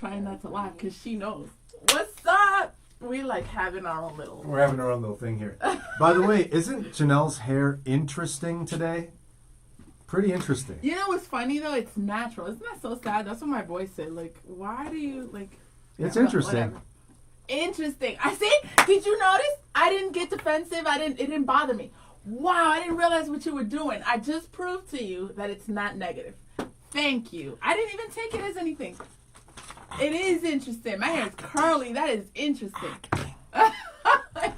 trying not to laugh because she knows. What's up? We like having our own little... We're having our own little thing here. By the way, isn't Janelle's hair interesting today? Pretty interesting. You know what's funny, though? It's natural. Isn't that so sad? That's what my boy said. Like, why do you, like... It's interesting. Whatever. Interesting. I see. Did you notice? I didn't get defensive. It didn't bother me. Wow, I didn't realize what you were doing. I just proved to you that it's not negative. Thank you. I didn't even take it as anything. It is interesting. My hair is curly. That is interesting.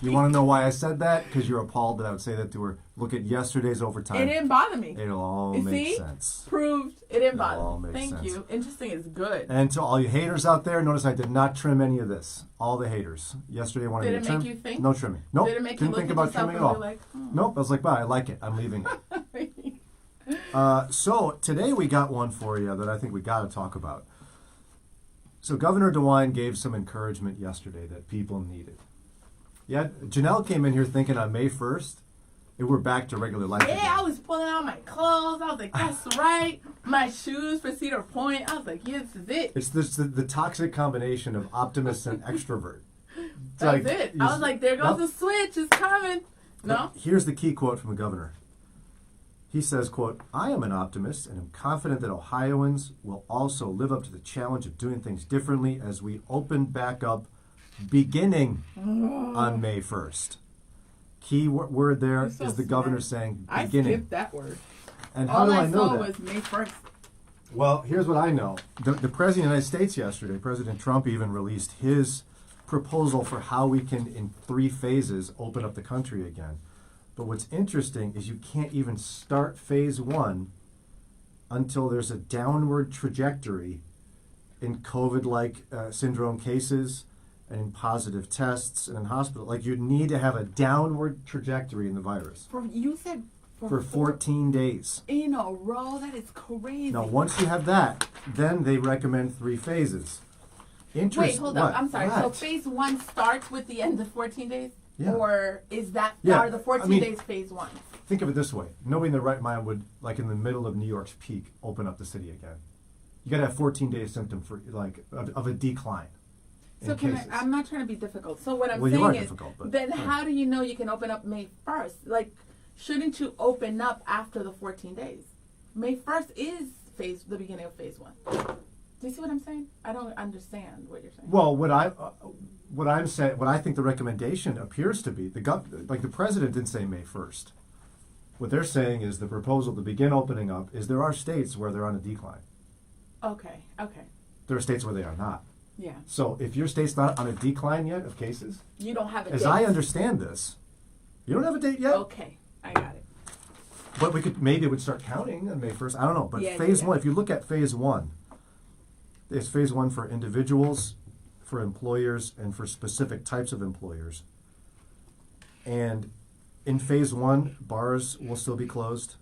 You want to know why I said that? Because you're appalled that I would say that to her. Look at yesterday's overtime. It didn't bother me. It'll all make sense. Proved it didn't bother all me. makes Thank sense. you. Interesting is good. And to all you haters out there, notice I did not trim any of this. All the haters. Yesterday I wanted Did to it trim. make you think? No trimming. Nope. Did it make you Didn't look think at about yourself trimming and at all. be like, Nope. I was like, bye, I like it. I'm leaving it. So today we got one for you that I think we got to talk about. So Governor DeWine gave some encouragement yesterday that people needed. Yeah, Janelle came in here thinking on May 1st, we're back to regular life again. I was pulling out my clothes. I was like, that's right. My shoes for Cedar Point. I was like, yeah, this is it. It's the toxic combination of optimist and extrovert. That's it. I was like, there goes the switch. It's coming. No? Here's the key quote from the governor. He says, quote, "I am an optimist and am confident that Ohioans will also live up to the challenge of doing things differently as we open back up beginning on May 1st. Key word there is the governor saying beginning. I skipped that word. And how do I know that? All I saw was May 1st. Well, here's what I know. The President of the United States yesterday, President Trump even released his proposal for how we can, in 3 phases, open up the country again. But what's interesting is you can't even start phase 1 until there's a downward trajectory in COVID-like syndrome cases and in positive tests and in hospital. Like, you need to have a downward trajectory in the virus. You said for 14 days. In a row? That is crazy. Now, once you have that, then they recommend 3 phases. Wait, hold up. I'm sorry. What? So phase 1 starts with the end of 14 days? Yeah. Or is that Yeah. are the 14 days phase 1? Think of it this way. Nobody in their right mind would, like in the middle of New York's peak, open up the city again. You got to have 14 days symptom for of a decline. So I'm not trying to be difficult. So what I'm you saying are is, difficult, but, then how do you know you can open up May 1st? Like, shouldn't you open up after the 14 days? May 1st is the beginning of phase 1. Do you see what I'm saying? I don't understand what you're saying. Well, what I'm saying, what I think the recommendation appears to be, the president didn't say May 1st. What they're saying is the proposal to begin opening up is there are states where they're on a decline. Okay. There are states where they are not. Yeah. So if your state's not on a decline yet of cases, you don't have a date. As I understand this, you don't have a date yet. Okay, I got it. But maybe it would start counting on May 1st. I don't know. But phase 1, if you look at phase 1, it's phase 1 for individuals, for employers, and for specific types of employers. And in phase 1, bars will still be closed.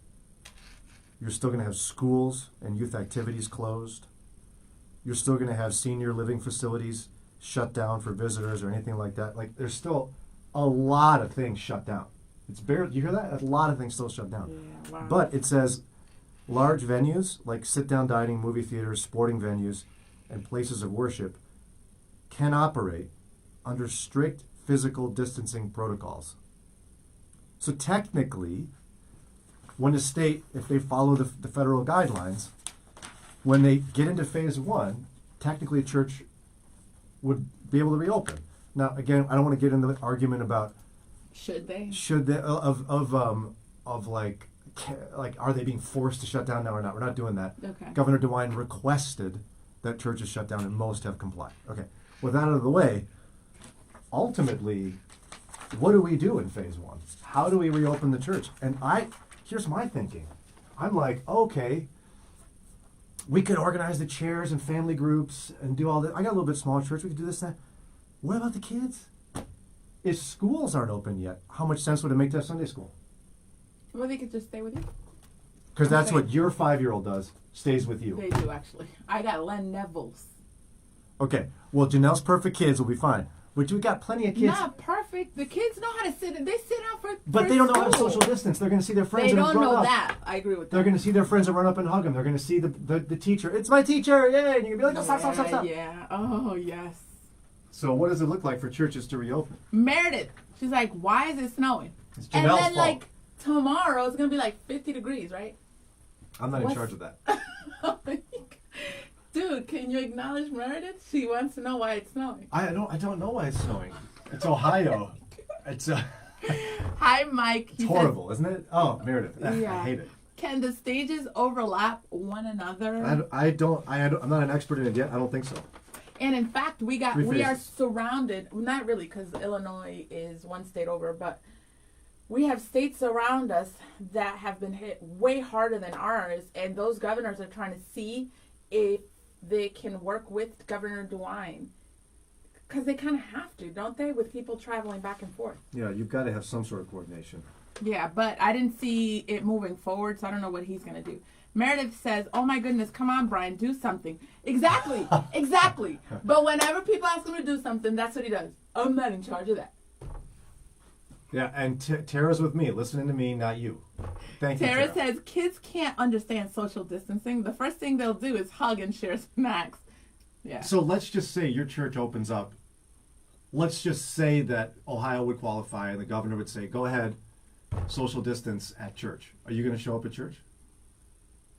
You're still going to have schools and youth activities closed. You're still going to have senior living facilities shut down for visitors or anything like that. Like, there's still a lot of things shut down. It's barely, you hear that? A lot of things still shut down. Yeah, wow. But it says large venues like sit-down dining, movie theaters, sporting venues, and places of worship can operate under strict physical distancing protocols. So technically, when a state, if they follow the federal guidelines, when they get into phase 1, technically a church would be able to reopen. Now, again, I don't want to get into the argument about should they are they being forced to shut down now or not? We're not doing that. Okay. Governor DeWine requested that churches shut down, and most have complied. Okay. With that out of the way, ultimately, what do we do in phase 1? How do we reopen the church? And here's my thinking. I'm like, okay, we could organize the chairs and family groups and do all that. I got a little bit smaller church. We could do this, that. What about the kids? If schools aren't open yet, how much sense would it make to have Sunday school? Well, they could just stay with you. Because that's what your 5-year-old does, stays with you. They do, actually. I got Len Neville's. Okay. Well, Janelle's perfect kids will be fine. But we got plenty of kids. Not perfect. perfect. The kids know how to sit. They sit out for. But they don't know how to social distance. They're going to see their friends. They and don't run know up. that. I agree with that. They're going to see their friends and run up and hug them. They're going to see the teacher. It's my teacher! Yay! And you're going to be like, no, stop. Yeah. Oh, yes. So what does it look like for churches to reopen? Meredith, she's like, why is it snowing? It's and Janelle's then, fault. like, tomorrow it's going to be like 50 degrees, right? I'm not in charge of that. Dude, can you acknowledge Meredith? She wants to know why it's snowing. I don't know why it's snowing. It's Ohio. It's Hi, Mike. It's horrible, isn't it? Oh, Meredith. Yeah. I hate it. Can the stages overlap one another? I'm not an expert in it yet. I don't think so. And in fact, we are surrounded, not really, because Illinois is one state over, but we have states around us that have been hit way harder than ours, and those governors are trying to see if they can work with Governor DeWine. Because they kind of have to, don't they, with people traveling back and forth? Yeah, you've got to have some sort of coordination. Yeah, but I didn't see it moving forward, so I don't know what he's going to do. Meredith says, oh my goodness, come on, Brian, do something. Exactly, exactly. But whenever people ask him to do something, that's what he does. I'm not in charge of that. Yeah, and Tara's with me, listening to me, not you. Thank you, Tara. Tara says, kids can't understand social distancing. The first thing they'll do is hug and share snacks. Yeah. So let's just say your church opens up. Let's just say that Ohio would qualify and the governor would say, go ahead, social distance at church. Are you going to show up at church?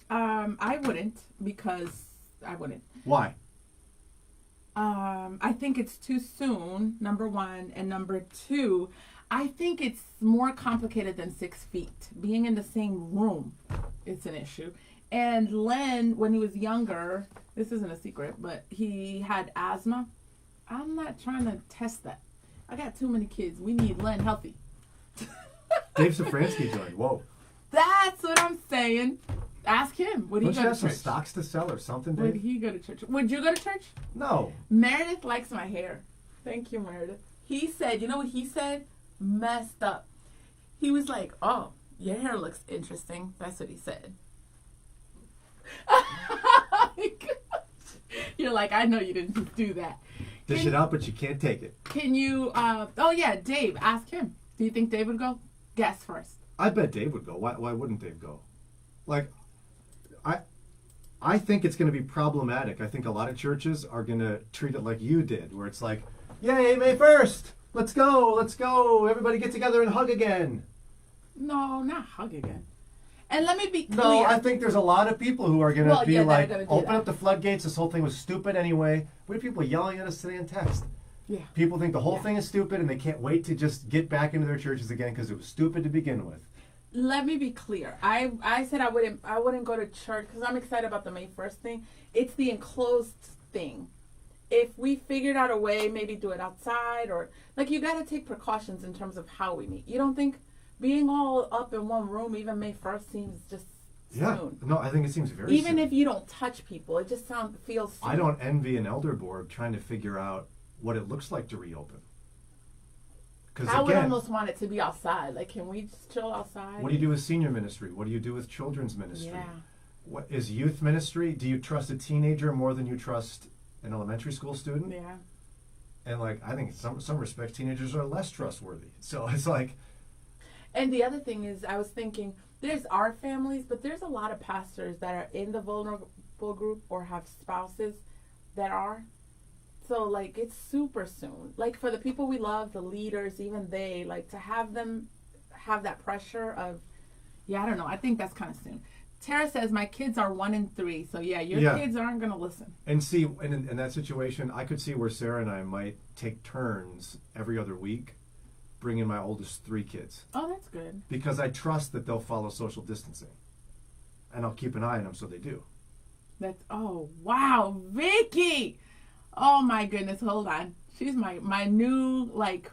I wouldn't, because I wouldn't. Why? I think it's too soon, number one. And number two, I think it's more complicated than 6 feet. Being in the same room, it's an issue. And Len, when he was younger, this isn't a secret, but he had asthma. I'm not trying to test that. I got too many kids. We need Len healthy. Dave Safransky joined. Whoa. That's what I'm saying. Ask him. Would he go to church? Have some stocks to sell or something, Dave? Would he go to church? Would you go to church? No. Meredith likes my hair. Thank you, Meredith. He said, you know what he said? Messed up. He was like, oh, your hair looks interesting. That's what he said. Oh my gosh. You're like, I know you didn't do that. Dish it out, but you can't take it. Can you, oh yeah, Dave, ask him. Do you think Dave would go? Guess first. I bet Dave would go. Why wouldn't Dave go? Like, I think it's going to be problematic. I think a lot of churches are going to treat it like you did, where it's like, yay, May 1st. Let's go. Everybody get together and hug again. No, not hug again. And let me be clear. No, I think there's a lot of people who are going to be like, open up the floodgates. This whole thing was stupid anyway. We have people yelling at us today in text. Yeah. People think the whole thing is stupid and they can't wait to just get back into their churches again because it was stupid to begin with. Let me be clear. I said I wouldn't go to church because I'm excited about the May 1st thing. It's the enclosed thing. If we figured out a way, maybe do it outside or like you got to take precautions in terms of how we meet. You don't think being all up in one room, even May 1st, seems just soon? No, I think it seems very even soon. If you don't touch people, it just feels soon. I don't envy an elder board trying to figure out what it looks like to reopen. I would almost want it to be outside. Like, can we just chill outside? What do you do with senior ministry? What do you do with children's ministry? Yeah. What is youth ministry? Do you trust a teenager more than you trust an elementary school student? Yeah. And like, I think in some respects, teenagers are less trustworthy. So it's like. And the other thing is, I was thinking, there's our families, but there's a lot of pastors that are in the vulnerable group or have spouses that are. So, like, it's super soon. Like, for the people we love, the leaders, even they, like, to have them have that pressure of, I don't know. I think that's kind of soon. Tara says, my kids are 1 and 3. So, your kids aren't going to listen. And see, in that situation, I could see where Sarah and I might take turns every other week bringing my oldest 3 kids. Oh, that's good. Because I trust that they'll follow social distancing. And I'll keep an eye on them so they do. Oh, wow. Vicky! Oh my goodness, hold on. She's my new, like,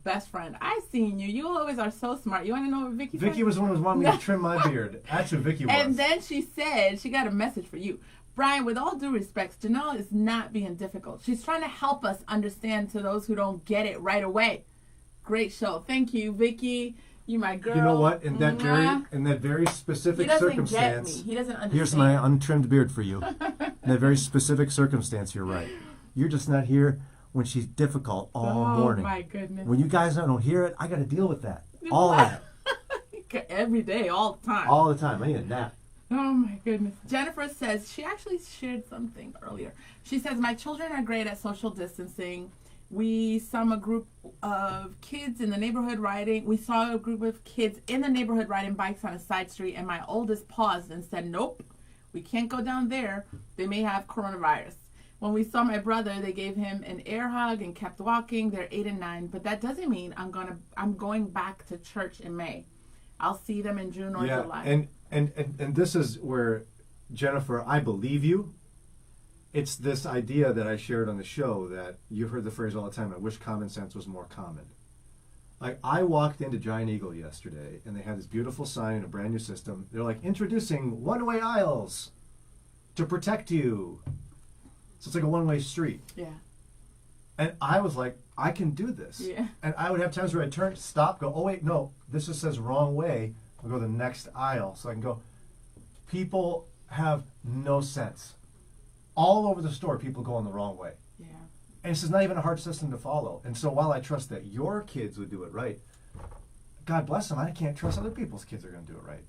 best friend. I seen you. You always are so smart. You want to know what Vicky said? Vicky was the one who was wanting me to trim my beard. That's what Vicky was. And then she said, she got a message for you. Brian, with all due respect, Janelle is not being difficult. She's trying to help us understand to those who don't get it right away. Great show. Thank you, Vicky. You my girl. You know what? In that very specific circumstance, he doesn't understand. Here's my untrimmed beard for you. In that very specific circumstance, you're right. You're just not here when she's difficult all morning. Oh my goodness. When you guys don't hear it, I got to deal with that. All that. Every day, all the time. All the time. I need a nap. Oh my goodness. Jennifer says, she actually shared something earlier. She says, my children are great at social distancing. We saw a group of kids in the neighborhood riding. We saw a group of kids in the neighborhood riding bikes on a side street, and my oldest paused and said, nope, we can't go down there. They may have coronavirus. When we saw my brother, they gave him an air hug and kept walking. They're 8 and 9, but that doesn't mean I'm going back to church in May. I'll see them in June or July. And this is where, Jennifer, I believe you. It's this idea that I shared on the show that you've heard the phrase all the time, I wish common sense was more common. Like, I walked into Giant Eagle yesterday, and they had this beautiful sign in a brand new system. They're like, introducing one-way aisles to protect you. So it's like a one-way street. Yeah. And I was like, I can do this. Yeah. And I would have times where I'd turn, stop, go, oh, wait, no, this just says wrong way. I'll go to the next aisle. So I can go. People have no sense. All over the store, people go in the wrong way. Yeah. And this is not even a hard system to follow. And so while I trust that your kids would do it right, God bless them, I can't trust other people's kids are going to do it right.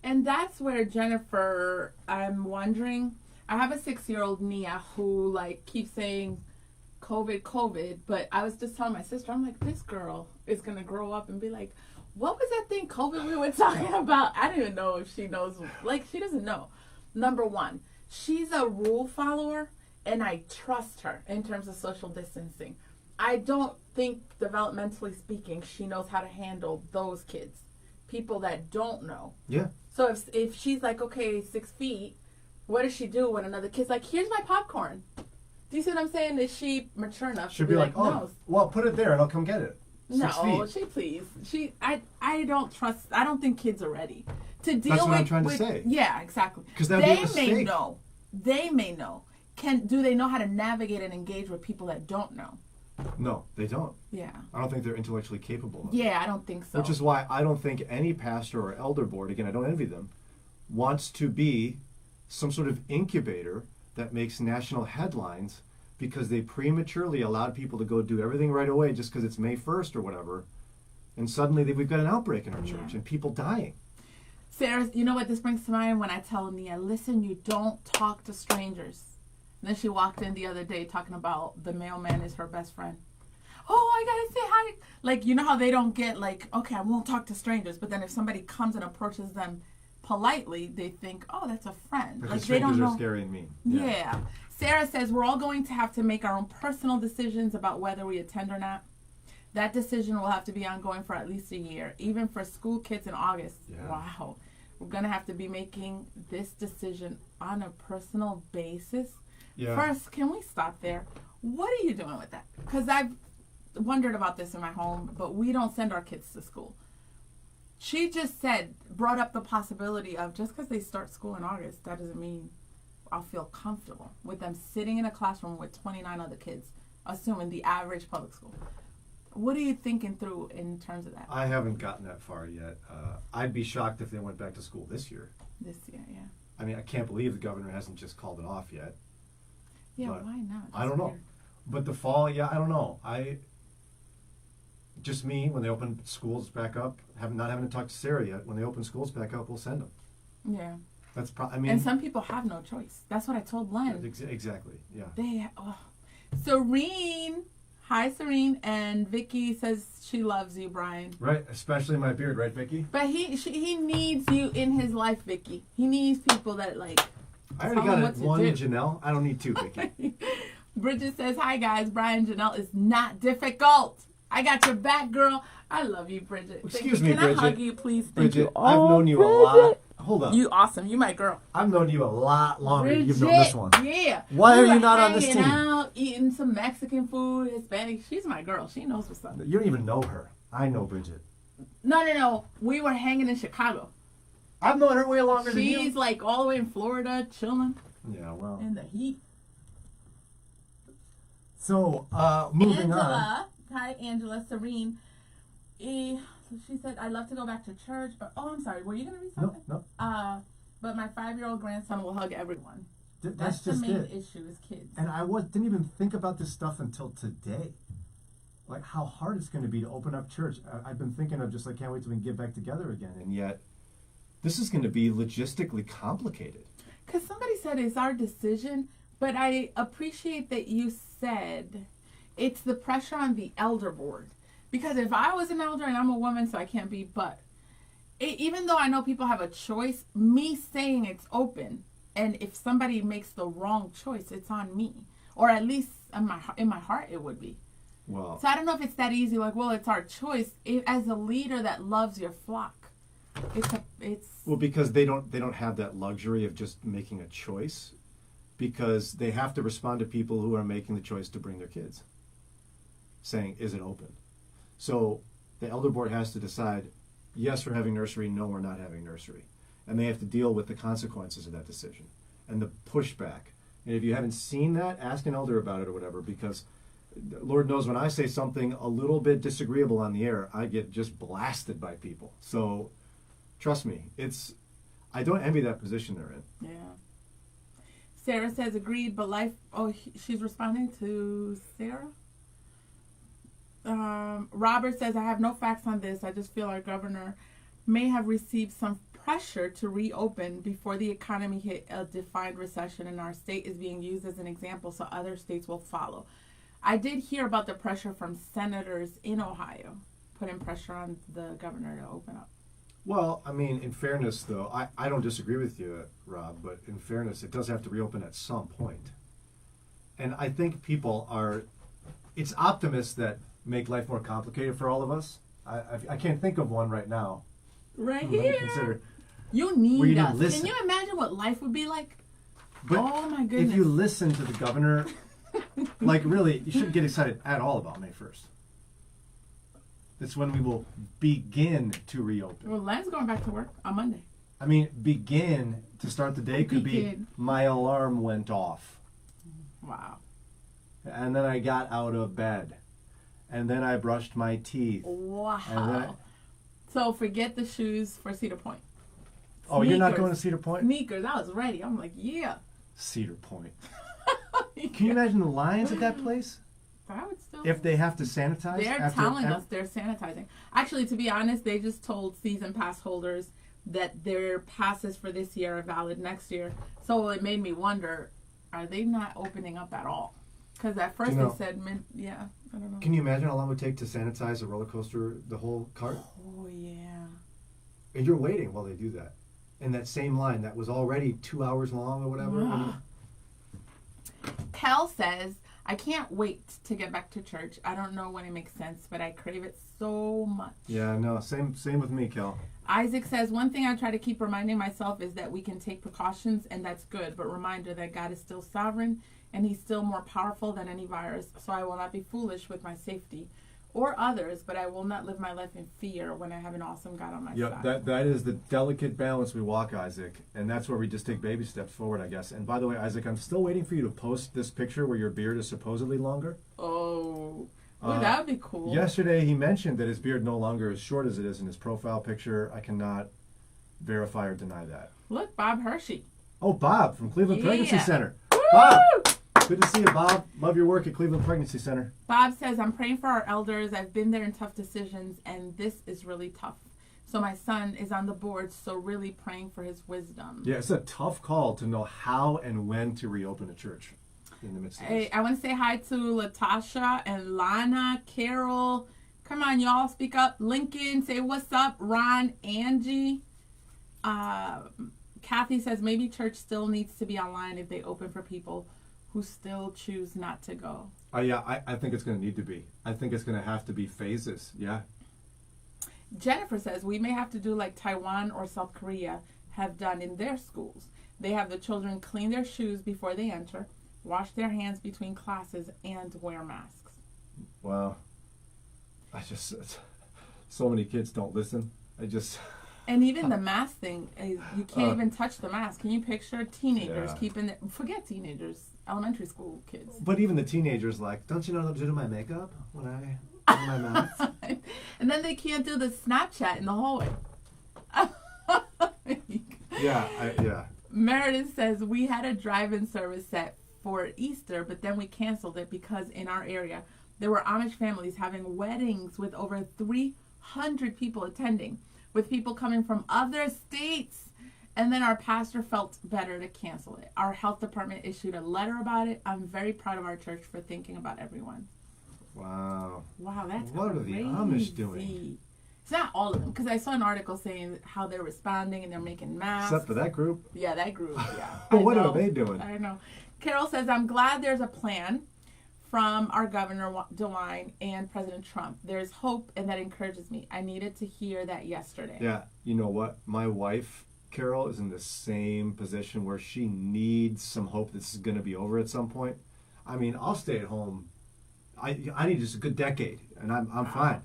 And that's where, Jennifer, I'm wondering, I have a 6-year-old Nia who like keeps saying COVID, but I was just telling my sister, I'm like, this girl is going to grow up and be like, what was that thing COVID we were talking about? I don't even know if she knows, like she doesn't know. Number one, she's a rule follower and I trust her in terms of social distancing. I don't think, developmentally speaking, she knows how to handle those kids, people that don't know. Yeah. So if she's like, okay, 6 feet, what does she do when another kid's like, here's my popcorn? Do you see what I'm saying? Is she mature enough She'll be like, oh, no. Well, put it there and I'll come get it. 6 feet. I don't trust, I don't think kids are ready to deal with. That's what I'm trying to say. Yeah, exactly. Because that would be a mistake. They may know. Do they know how to navigate and engage with people that don't know? No, they don't. Yeah. I don't think they're intellectually capable of it. Yeah, I don't think so. Which is why I don't think any pastor or elder board, again, I don't envy them, wants to be some sort of incubator that makes national headlines because they prematurely allowed people to go do everything right away just because it's May 1st or whatever. And suddenly we've got an outbreak in our church and people dying. Sarah, you know what this brings to mind when I tell Nia, listen, you don't talk to strangers. And then she walked in the other day talking about the mailman is her best friend. Oh, I gotta say hi. Like, you know how they don't get like, okay, I won't talk to strangers. But then if somebody comes and approaches them politely, they think, oh, that's a friend. Because like the they don't know. Are scary and mean. Yeah. Sarah says we're all going to have to make our own personal decisions about whether we attend or not. That decision will have to be ongoing for at least a year, even for school kids in August. Yeah. Wow. We're going to have to be making this decision on a personal basis. Yeah. First, can we stop there? What are you doing with that? Because I've wondered about this in my home, but we don't send our kids to school. She just brought up the possibility of just because they start school in August, that doesn't mean I'll feel comfortable with them sitting in a classroom with 29 other kids, assuming the average public school. What are you thinking through in terms of that? I haven't gotten that far yet. I'd be shocked if they went back to school this year. This year, yeah. I mean, I can't believe the governor hasn't just called it off yet. Yeah, why not? I don't know. But the fall, I don't know. Just me, when they open schools back up, not having to talk to Sarah yet, when they open schools back up, we'll send them. Yeah. That's and some people have no choice. That's what I told Len. Exactly, yeah. Serene. Hi, Serene. And Vicky says she loves you, Brian. Right, especially my beard, right, Vicky? But he needs you in his life, Vicky. He needs people that, like, I already got one, Janelle. I don't need two, Vicky. Bridget says, hi, guys. Brian, Janelle is not difficult. I got your back, girl. I love you, Bridget. Excuse me, Bridget. Can I hug you, please? Bridget, you. I've known you a lot. Hold up. You awesome. You my girl. I've known you a lot longer than you've known this one. Yeah. Why are you not on this team? Out, eating some Mexican food, Hispanic. She's my girl. She knows what's up. You don't even know her. I know Bridget. No. We were hanging in Chicago. I've known her way longer than you. She's like all the way in Florida, chilling. Yeah, well. In the heat. So, moving on. Hi, Angela. Serene. She said, I'd love to go back to church. I'm sorry. Were you going to read something? No. But my 5-year-old grandson will hug everyone. That's just the main it. issue is kids. And I didn't even think about this stuff until today. Like how hard it's going to be to open up church. I've been thinking of just like, can't wait till we can get back together again. And yet, this is going to be logistically complicated. Because somebody said it's our decision, but I appreciate that you said it's the pressure on the elder board. Because if I was an elder and I'm a woman, so I can't be, but even though I know people have a choice, me saying it's open, and if somebody makes the wrong choice, it's on me. Or at least in my heart it would be. Well, so I don't know if it's that easy, like, well, it's our choice. As a leader that loves your flock, it's well, because they don't have that luxury of just making a choice, because they have to respond to people who are making the choice to bring their kids, saying, is it open? So the elder board has to decide, yes, we're having nursery, no, we're not having nursery. And they have to deal with the consequences of that decision and the pushback. And if you haven't seen that, ask an elder about it or whatever, because Lord knows when I say something a little bit disagreeable on the air, I get just blasted by people. So trust me, I don't envy that position they're in. Yeah. Sarah says agreed, but life, she's responding to Sarah. Robert says, I have no facts on this. I just feel our governor may have received some pressure to reopen before the economy hit a defined recession, and our state is being used as an example so other states will follow. I did hear about the pressure from senators in Ohio putting pressure on the governor to open up. Well, I mean, in fairness, though, I don't disagree with you, Rob, but in fairness, it does have to reopen at some point. And I think it's optimists that make life more complicated for all of us. I can't think of one right now. Right here. You need us. Can you imagine what life would be like? But oh my goodness. If you listen to the governor, like really, you shouldn't get excited at all about May 1st. That's when we will begin to reopen. Well, Len's going back to work on Monday. I mean, begin to start the day could be my alarm went off. Wow. And then I got out of bed. And then I brushed my teeth. Wow. So forget the shoes for Cedar Point. Oh, you're not going to Cedar Point? Sneakers. I was ready. I'm like, yeah. Cedar Point. Can you imagine the lines at that place? I would still. If they have to sanitize? They're telling us they're sanitizing. Actually, to be honest, they just told season pass holders that their passes for this year are valid next year. So it made me wonder, are they not opening up at all? Because at first they said, yeah, I don't know. Can you imagine how long it would take to sanitize a roller coaster, the whole cart? Oh, yeah. And you're waiting while they do that. In that same line that was already 2 hours long or whatever. Yeah. Kel says, I can't wait to get back to church. I don't know when it makes sense, but I crave it so much. Yeah, no, same with me, Kel. Isaac says, one thing I try to keep reminding myself is that we can take precautions, and that's good, but reminder that God is still sovereign, and he's still more powerful than any virus, so I will not be foolish with my safety or others, but I will not live my life in fear when I have an awesome God on my side. Yeah, that is the delicate balance we walk, Isaac, and that's where we just take baby steps forward, I guess. And by the way, Isaac, I'm still waiting for you to post this picture where your beard is supposedly longer. Oh, that would be cool. Yesterday, he mentioned that his beard no longer is short as it is in his profile picture. I cannot verify or deny that. Look, Bob Hershey. Oh, Bob from Cleveland Pregnancy Center. Woo! Bob! Good to see you, Bob. Love your work at Cleveland Pregnancy Center. Bob says, I'm praying for our elders. I've been there in tough decisions, and this is really tough. So my son is on the board, so really praying for his wisdom. Yeah, it's a tough call to know how and when to reopen a church in the midst of this. I want to say hi to Latasha and Lana, Carol. Come on, y'all, speak up. Lincoln, say what's up. Ron, Angie. Kathy says, maybe church still needs to be online if they open for people who still choose not to go. Yeah, I think it's going to need to be. I think it's going to have to be phases, yeah. Jennifer says, we may have to do like Taiwan or South Korea have done in their schools. They have the children clean their shoes before they enter, wash their hands between classes, and wear masks. Wow. So many kids don't listen. And even the mask thing, you can't even touch the mask. Can you picture teenagers forget teenagers, elementary school kids. But even the teenagers, like, don't you know how to do my makeup when I do my mask? And then they can't do the Snapchat in the hallway. Yeah. Meredith says, we had a drive-in service set for Easter, but then we canceled it because in our area, there were Amish families having weddings with over 300 people attending, with people coming from other states. And then our pastor felt better to cancel it. Our health department issued a letter about it. I'm very proud of our church for thinking about everyone. Wow. Wow, that's What crazy. are the Amish doing? It's not all of them, because I saw an article saying how they're responding and they're making masks. Except for that group? Yeah, that group, yeah. Well, what are they doing? I know. Carol says, I'm glad there's a plan from our Governor DeWine and President Trump. There's hope, and that encourages me. I needed to hear that yesterday. Yeah, you know what? My wife, Carol, is in the same position where she needs some hope this is going to be over at some point. I mean, I'll stay at home. I need just a good decade, and I'm fine.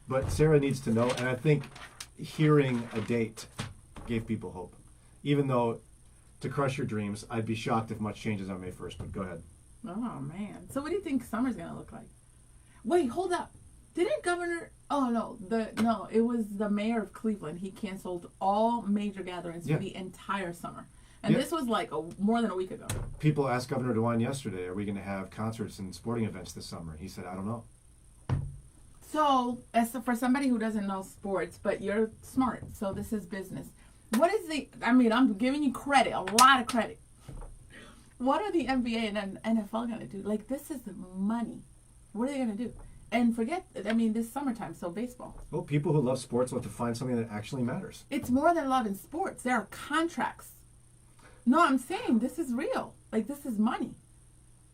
But Sarah needs to know, and I think hearing a date gave people hope. Even though, to crush your dreams, I'd be shocked if much changes on May 1st, but go ahead. Oh, man. So what do you think summer's going to look like? Wait, hold up. Didn't Governor... Oh, no, it was the mayor of Cleveland. He canceled all major gatherings for the entire summer. And this was like more than a week ago. People asked Governor DeWine yesterday, are we going to have concerts and sporting events this summer? He said, I don't know. So, as for somebody who doesn't know sports, but you're smart, so this is business. What is I'm giving you credit, a lot of credit. What are the NBA and NFL going to do? Like, this is the money. What are they going to do? And this summertime, so baseball. Well, people who love sports want to find something that actually matters. It's more than love in sports. There are contracts. No, I'm saying this is real. Like, this is money.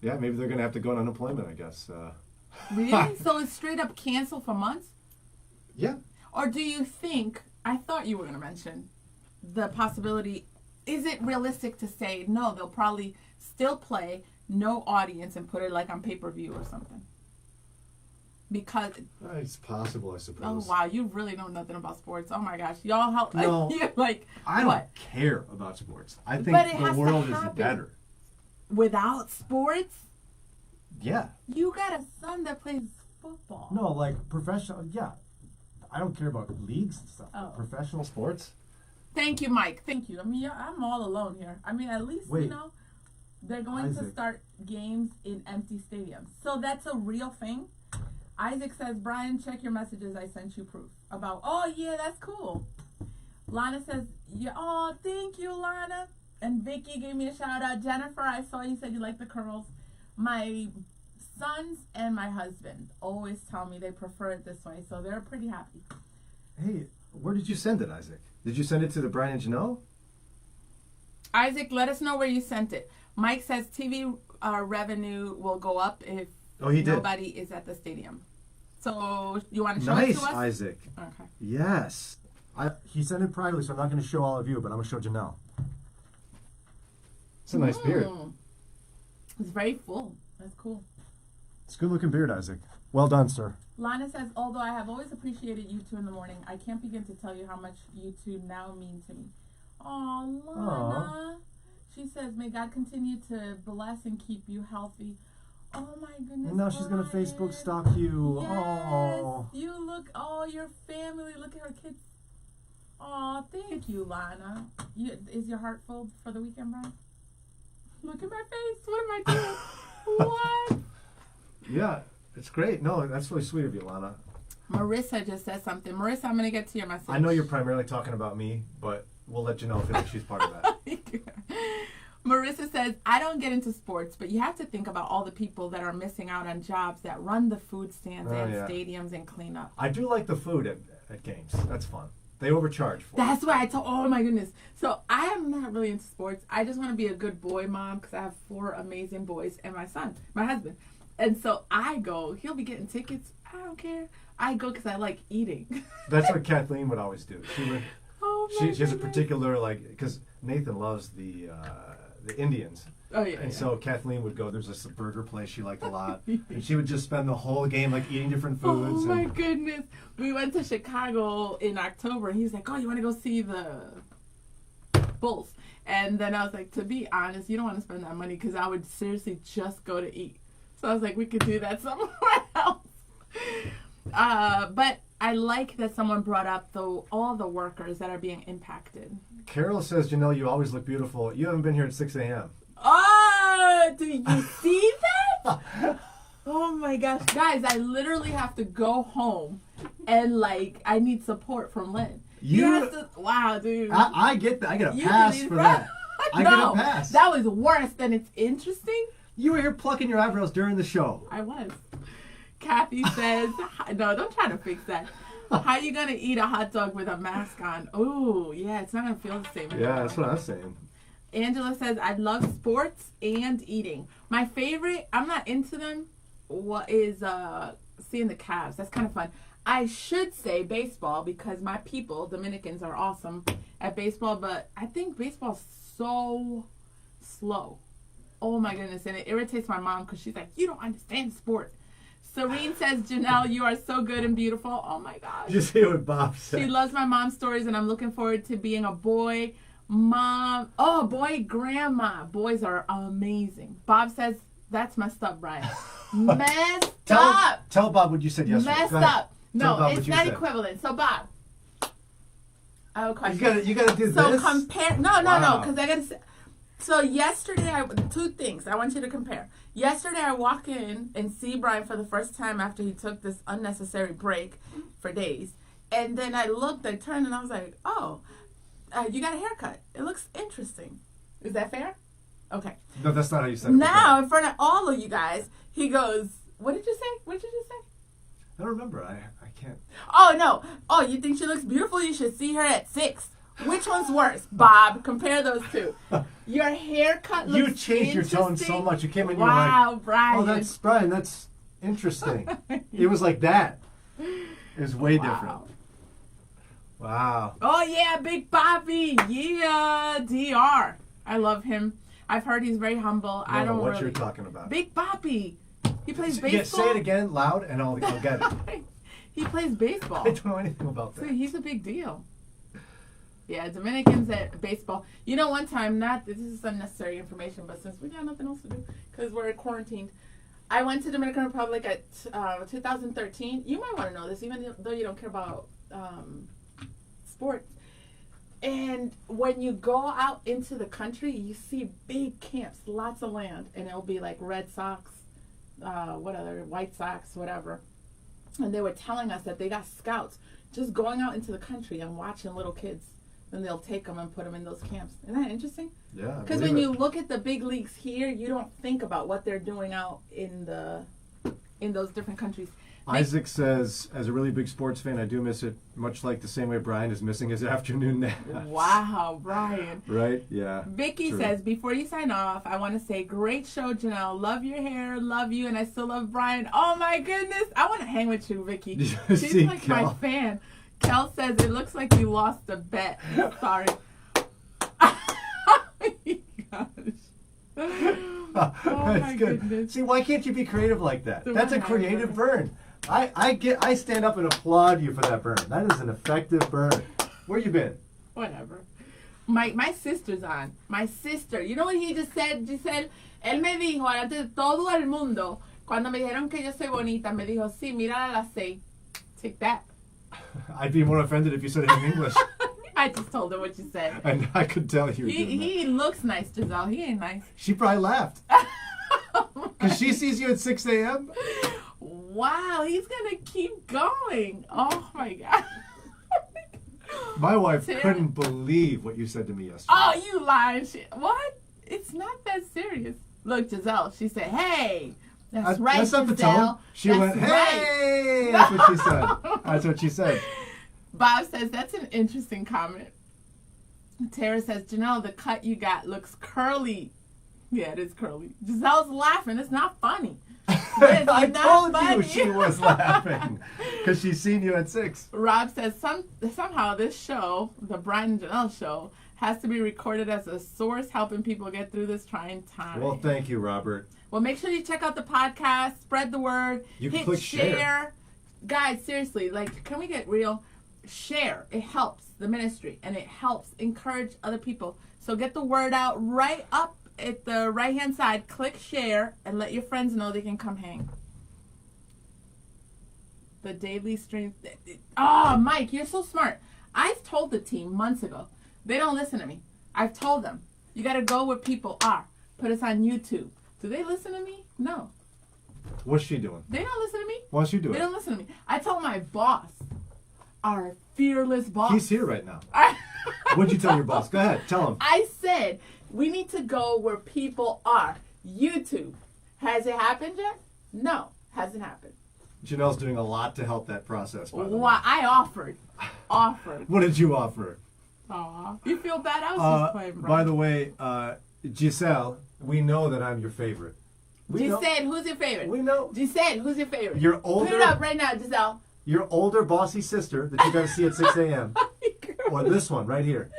Yeah, maybe they're going to have to go on unemployment, I guess. Really? So it's straight up canceled for months? Yeah. Or do you think, I thought you were going to mention, the possibility, is it realistic to say, no, they'll probably still play, no audience, and put it like on pay-per-view or something? Because it's possible, I suppose. Oh wow, you really know nothing about sports. Oh my gosh, y'all help. No, like I what? don't care about sports. I think the world is better without sports. Yeah. You got a son that plays football. No, like professional. Yeah, I don't care about leagues and stuff. Oh. Professional sports. Thank you, Mike. Thank you. I mean, I'm all alone here. I mean, at least they're going to start games in empty stadiums, so that's a real thing. Isaac says, Brian, check your messages. I sent you proof about, oh, yeah, that's cool. Lana says, yeah, oh, thank you, Lana. And Vicky gave me a shout out. Jennifer, I saw you said you like the curls. My sons and my husband always tell me they prefer it this way, so they're pretty happy. Hey, where did you send it, Isaac? Did you send it to the Brian and Janelle? Isaac, let us know where you sent it. Mike says TV revenue will go up if nobody is at the stadium. So, you want to show it to us? Nice, Isaac. Okay. Yes. He sent it privately, so I'm not going to show all of you, but I'm going to show Janelle. It's a nice beard. It's very full. That's cool. It's a good-looking beard, Isaac. Well done, sir. Lana says, although I have always appreciated you two in the morning, I can't begin to tell you how much you two now mean to me. Aw, Lana. Aww. She says, may God continue to bless and keep you healthy. Oh my goodness. And now she's going to Facebook stalk you. Yes. Oh. You look, your family. Look at her kids. Oh, thank you, Lana. Is your heart full for the weekend, Brian? Look at my face. What am I doing? What? Yeah, it's great. No, that's really sweet of you, Lana. Marissa just said something. Marissa, I'm going to get to your message. I know you're primarily talking about me, but we'll let Janelle feel like she's part of that. Marissa says, I don't get into sports, but you have to think about all the people that are missing out on jobs that run the food stands stadiums and clean up. I do like the food at games. That's fun. They overcharge for it. That's why oh my goodness. So I am not really into sports. I just want to be a good boy mom because I have 4 amazing boys and my son, my husband. And so I go, he'll be getting tickets. I don't care. I go because I like eating. That's what Kathleen would always do. She has a particular, because Nathan loves the Indians. Oh, yeah. And so Kathleen would go, there's this burger place she liked a lot. And she would just spend the whole game eating different foods. Oh, my goodness. We went to Chicago in October. And he's like, you want to go see the Bulls? And then I was like, to be honest, you don't want to spend that money because I would seriously just go to eat. So I was like, we could do that somewhere else. But I like that someone brought up all the workers that are being impacted. Carol says, Janelle, you always look beautiful. You haven't been here at 6 a.m. Oh, do you see that? Oh my gosh. Guys, I literally have to go home and I need support from Lynn. You have to, wow, dude. I get that. I get a pass for that. I get a pass. That was worse than it's interesting. You were here plucking your eyebrows during the show. I was. Kathy says, no, don't try to fix that. How you going to eat a hot dog with a mask on? Oh, yeah, it's not going to feel the same. Yeah, that's what I was saying. Angela says, I love sports and eating. My favorite, I'm not into them, is seeing the Cavs. That's kind of fun. I should say baseball because my people, Dominicans, are awesome at baseball, but I think baseball's so slow. Oh, my goodness. And it irritates my mom because she's like, you don't understand sport. Serene says, Janelle, you are so good and beautiful. Oh, my gosh. Did you see what Bob said? She loves my mom's stories, and I'm looking forward to being a boy mom. Oh, boy grandma. Boys are amazing. Bob says, that's messed up, Brian. Messed up. Tell Bob what you said yesterday. Messed up. No, it's not equivalent. So, Bob, I have a question. You gotta do this? So, compare. No, because I got to say. So yesterday, two things I want you to compare. Yesterday, I walk in and see Brian for the first time after he took this unnecessary break for days. And then I turned, and I was like, oh, you got a haircut. It looks interesting. Is that fair? Okay. No, that's not how you said it. Now, in front of all of you guys, he goes, what did you say? What did you just say? I don't remember. I can't. Oh, no. Oh, you think she looks beautiful? You should see her at 6. Which one's worse, Bob? Compare those two. Your haircut looks You changed your tone so much. You came in, wow, you were like, Brian. oh, that's Brian. That's interesting. It was like that. It was way different. Wow. Oh, yeah, Big Bobby. Yeah, DR. I love him. I've heard he's very humble. I don't know what you're talking about. Big Bobby. He plays baseball. Yeah, say it again loud, and I'll get it. He plays baseball. I don't know anything about that. See, he's a big deal. Yeah, Dominicans at baseball. You know, one time, this is unnecessary information, but since we got nothing else to do, because we're quarantined, I went to Dominican Republic at 2013. You might want to know this, even though you don't care about sports. And when you go out into the country, you see big camps, lots of land, and it'll be like Red Sox, White Sox, whatever. And they were telling us that they got scouts just going out into the country and watching little kids. Then they'll take them and put them in those camps. Isn't that interesting? Yeah. Because when you look at the big leagues here, you don't think about what they're doing out in those different countries. Isaac says, as a really big sports fan, I do miss it, much like the same way Brian is missing his afternoon naps. Wow, Brian. Right? Yeah. Vicky says, before you sign off, I want to say, great show, Janelle. Love your hair, love you, and I still love Brian. Oh, my goodness. I want to hang with you, Vicky. She's like Kel? My fan. Kel says, it looks like you lost a bet. Sorry. Oh, my gosh. Oh, my goodness. See, why can't you be creative like that? That's a creative burn. I stand up and applaud you for that burn. That is an effective burn. Where you been? Whatever. My sister's on. My sister. You know what he just said, Giselle? Él me dijo, ante todo el mundo, cuando me dijeron que yo soy bonita, me dijo, sí, mírala a las 6. Take that. I'd be more offended if you said it in English. I just told her what you said. And I could tell you were doing that. He looks nice, Giselle. He ain't nice. She probably laughed. Because she sees you at 6 a.m.? Wow, he's going to keep going. Oh, my God. My wife couldn't believe what you said to me yesterday. Oh, you lying shit. What? It's not that serious. Look, Giselle, she said, hey. That's right, that's not the tone. She went, hey. Right. That's what she said. That's what she said. Bob says, that's an interesting comment. Tara says, Janelle, the cut you got looks curly. Yeah, it is curly. Giselle's laughing. It's not funny. I told you she was laughing because she's seen you at 6. Rob says, somehow this show, the Brian and Janelle show, has to be recorded as a source helping people get through this trying time. Well, thank you, Robert. Well, make sure you check out the podcast, spread the word, hit click share. Guys, seriously, can we get real? Share. It helps the ministry, and it helps encourage other people. So get the word out right up at the right-hand side. Click share, and let your friends know they can come hang. The daily strength. Oh, Mike, you're so smart. I've told the team months ago. They don't listen to me. I've told them, you got to go where people are. Put us on YouTube. Do they listen to me? No. What's she doing? They don't listen to me. What's she doing? They don't listen to me. I told my boss, our fearless boss. He's here right now. What'd you tell your boss? Go ahead, tell him. I said, we need to go where people are. YouTube. Has it happened yet? No, hasn't happened. Janelle's doing a lot to help that process. By the way. I offered. What did you offer? Aw, you feel bad? I was just playing, bro. By the way, Giselle, we know that I'm your favorite. Giselle, who's your favorite? We know. Giselle, who's your favorite? Your older. Put it up right now, Giselle. Your older bossy sister that you got to see at 6 a.m. Or this one right here.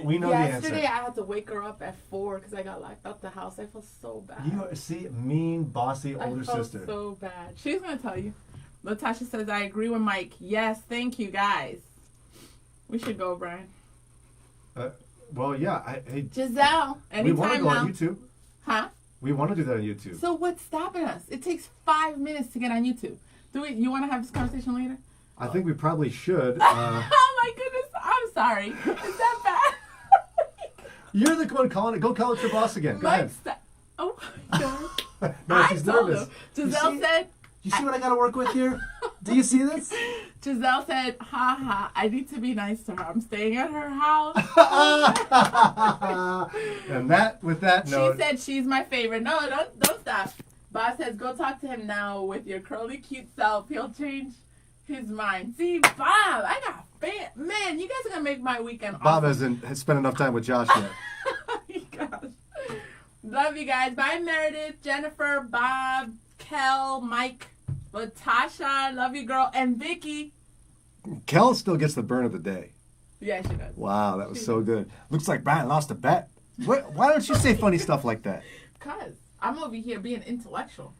We know the answer. Yesterday I had to wake her up at 4 because I got locked out the house. I felt so bad. You see, mean, bossy older sister. I felt so bad. She's going to tell you. Latasha says, I agree with Mike. Yes, thank you, guys. We should go, Brian. Well, yeah. Giselle, anytime we want to go now. on YouTube. Huh? We want to do that on YouTube. So what's stopping us? It takes 5 minutes to get on YouTube. You want to have this conversation later? I think we probably should. Oh my goodness! I'm sorry. Is that bad? You're the one calling it. Go call it your boss again. Go ahead. Oh my god! No, she's nervous. Giselle said. You see what I got to work with here? Do you see this? Giselle said, "Ha ha! I need to be nice to her. I'm staying at her house." And with that note, she said she's my favorite. No, don't stop. Bob says, "Go talk to him now with your curly, cute self. He'll change his mind." See, Bob, I got man. You guys are gonna make my weekend. Bob awesome. hasn't spent enough time with Josh yet. Oh my gosh. Love you guys. Bye, Meredith, Jennifer, Bob, Kel, Mike, Latasha. Love you, girl, and Vicky. Kel still gets the burn of the day. Yeah, she does. Wow, that was so good. Looks like Brian lost a bet. Why don't you say funny stuff like that? Because I'm over here being intellectual.